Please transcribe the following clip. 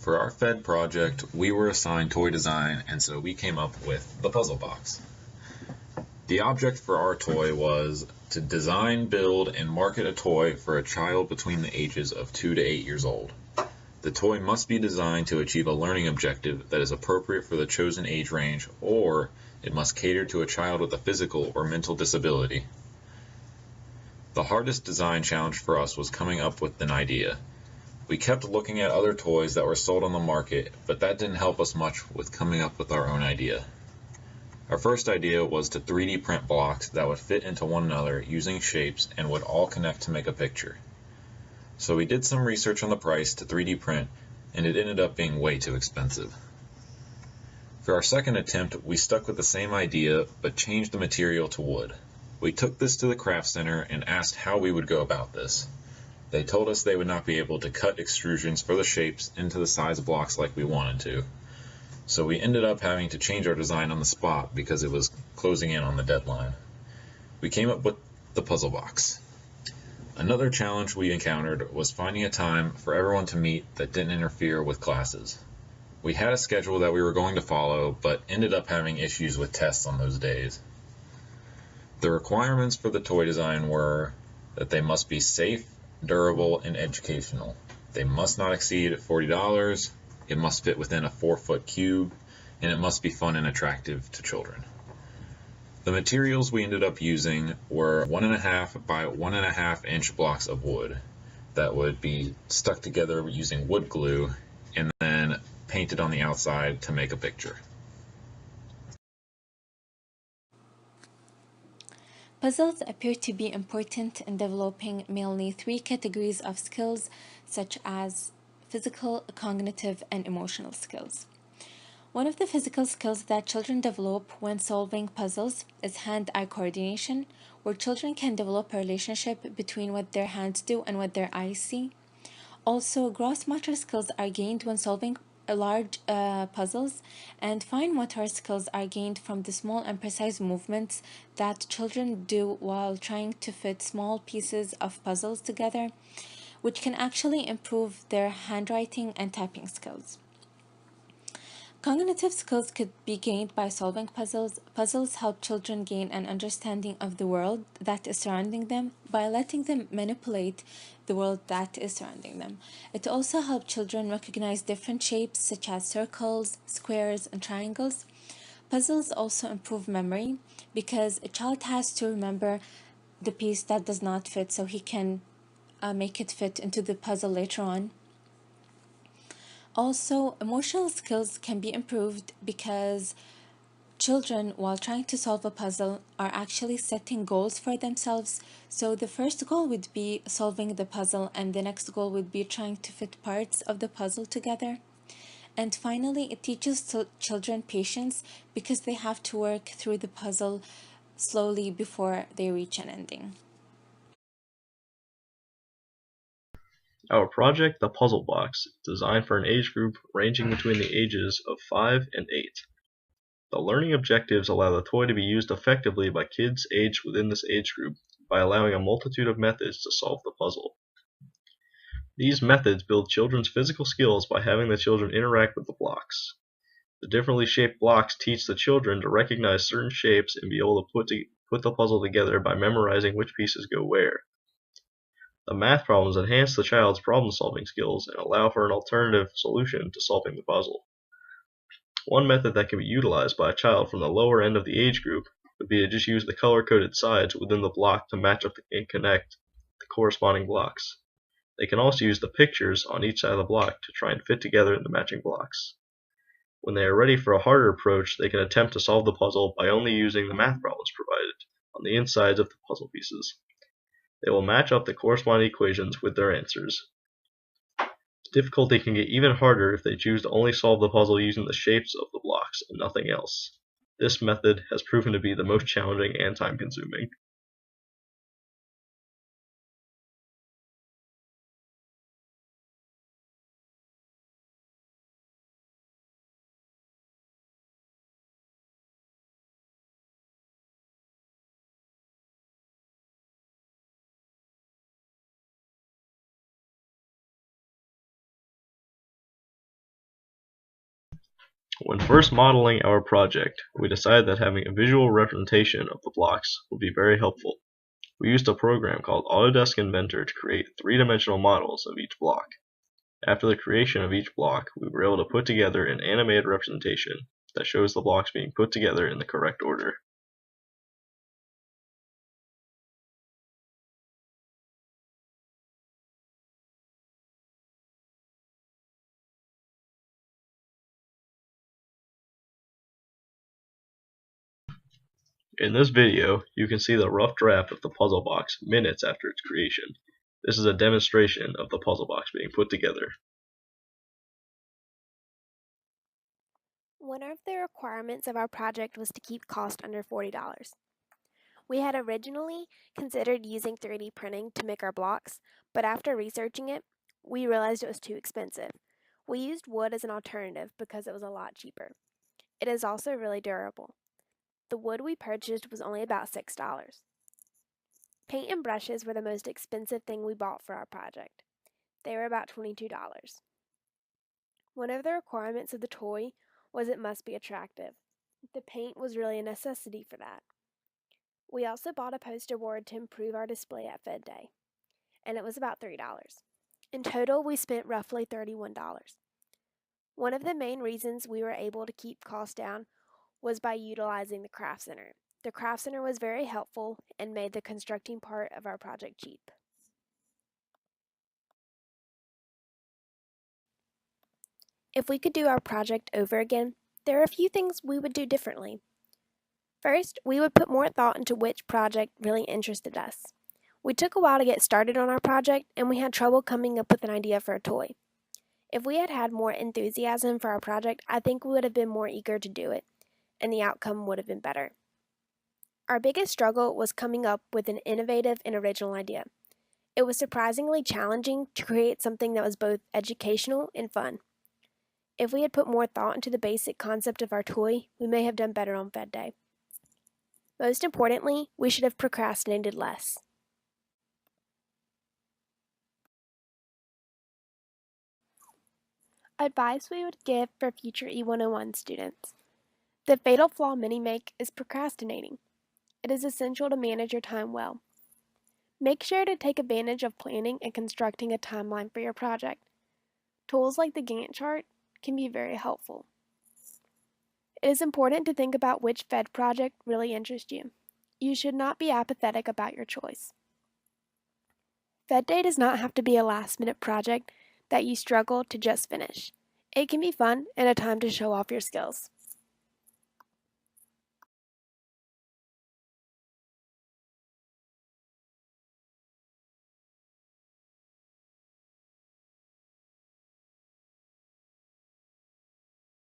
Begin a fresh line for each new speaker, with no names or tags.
For our FEDD project, we were assigned toy design, and so we came up with the puzzle box. The object for our toy was to design, build, and market a toy for a child between the ages of 2 to 8 years old. The toy must be designed to achieve a learning objective that is appropriate for the chosen age range, or it must cater to a child with a physical or mental disability. The hardest design challenge for us was coming up with an idea. We kept looking at other toys that were sold on the market, but that didn't help us much with coming up with our own idea. Our first idea was to 3D print blocks that would fit into one another using shapes and would all connect to make a picture. So we did some research on the price to 3D print, and it ended up being way too expensive. For our second attempt, we stuck with the same idea, but changed the material to wood. We took this to the craft center and asked how we would go about this. They told us they would not be able to cut extrusions for the shapes into the size blocks like we wanted to. So we ended up having to change our design on the spot because it was closing in on the deadline. We came up with the puzzle box. Another challenge we encountered was finding a time for everyone to meet that didn't interfere with classes. We had a schedule that we were going to follow, but ended up having issues with tests on those days. The requirements for the toy design were that they must be safe, durable, and educational. They must not exceed $40. It must fit within a 4-foot cube, and it must be fun and attractive to children. The materials we ended up using were 1.5 by 1.5 inch blocks of wood that would be stuck together using wood glue and then painted on the outside to make a picture.
Puzzles appear to be important in developing mainly 3 categories of skills, such as physical, cognitive, and emotional skills. One of the physical skills that children develop when solving puzzles is hand-eye coordination, where children can develop a relationship between what their hands do and what their eyes see. Also, gross motor skills are gained when solving large puzzles, and fine motor skills are gained from the small and precise movements that children do while trying to fit small pieces of puzzles together, which can actually improve their handwriting and typing skills. Cognitive skills could be gained by solving puzzles. Puzzles help children gain an understanding of the world that is surrounding them by letting them manipulate the world that is surrounding them. It also helps children recognize different shapes such as circles, squares, and triangles. Puzzles also improve memory because a child has to remember the piece that does not fit so he can make it fit into the puzzle later on. Also, emotional skills can be improved because children, while trying to solve a puzzle, are actually setting goals for themselves. So the first goal would be solving the puzzle, and the next goal would be trying to fit parts of the puzzle together. And finally, it teaches children patience because they have to work through the puzzle slowly before they reach an ending.
Our project, The Puzzle Box, is designed for an age group ranging between the ages of 5 and 8. The learning objectives allow the toy to be used effectively by kids aged within this age group by allowing a multitude of methods to solve the puzzle. These methods build children's physical skills by having the children interact with the blocks. The differently shaped blocks teach the children to recognize certain shapes and be able to put the puzzle together by memorizing which pieces go where. The math problems enhance the child's problem-solving skills and allow for an alternative solution to solving the puzzle. One method that can be utilized by a child from the lower end of the age group would be to just use the color-coded sides within the block to match up and connect the corresponding blocks. They can also use the pictures on each side of the block to try and fit together the matching blocks. When they are ready for a harder approach, they can attempt to solve the puzzle by only using the math problems provided on the insides of the puzzle pieces. They will match up the corresponding equations with their answers. The difficulty can get even harder if they choose to only solve the puzzle using the shapes of the blocks and nothing else. This method has proven to be the most challenging and time-consuming. When first modeling our project, we decided that having a visual representation of the blocks would be very helpful. We used a program called Autodesk Inventor to create three-dimensional models of each block. After the creation of each block, we were able to put together an animated representation that shows the blocks being put together in the correct order. In this video, you can see the rough draft of the puzzle box minutes after its creation. This is a demonstration of the puzzle box being put together.
One of the requirements of our project was to keep cost under $40. We had originally considered using 3D printing to make our blocks, but after researching it, we realized it was too expensive. We used wood as an alternative because it was a lot cheaper. It is also really durable. The wood we purchased was only about $6. Paint and brushes were the most expensive thing we bought for our project. They were about $22. One of the requirements of the toy was it must be attractive. The paint was really a necessity for that. We also bought a poster board to improve our display at FEDD, and it was about $3. In total, we spent roughly $31. One of the main reasons we were able to keep costs down was by utilizing the Craft Center. The Craft Center was very helpful and made the constructing part of our project cheap. If we could do our project over again, there are a few things we would do differently. First, we would put more thought into which project really interested us. We took a while to get started on our project, and we had trouble coming up with an idea for a toy. If we had had more enthusiasm for our project, I think we would have been more eager to do it, and the outcome would have been better. Our biggest struggle was coming up with an innovative and original idea. It was surprisingly challenging to create something that was both educational and fun. If we had put more thought into the basic concept of our toy, we may have done better on FED Day. Most importantly, we should have procrastinated less. Advice we would give for future E101 students. The fatal flaw many make is procrastinating. It is essential to manage your time well. Make sure to take advantage of planning and constructing a timeline for your project. Tools like the Gantt chart can be very helpful. It is important to think about which FED project really interests you. You should not be apathetic about your choice. FED Day does not have to be a last-minute project that you struggle to just finish. It can be fun and a time to show off your skills.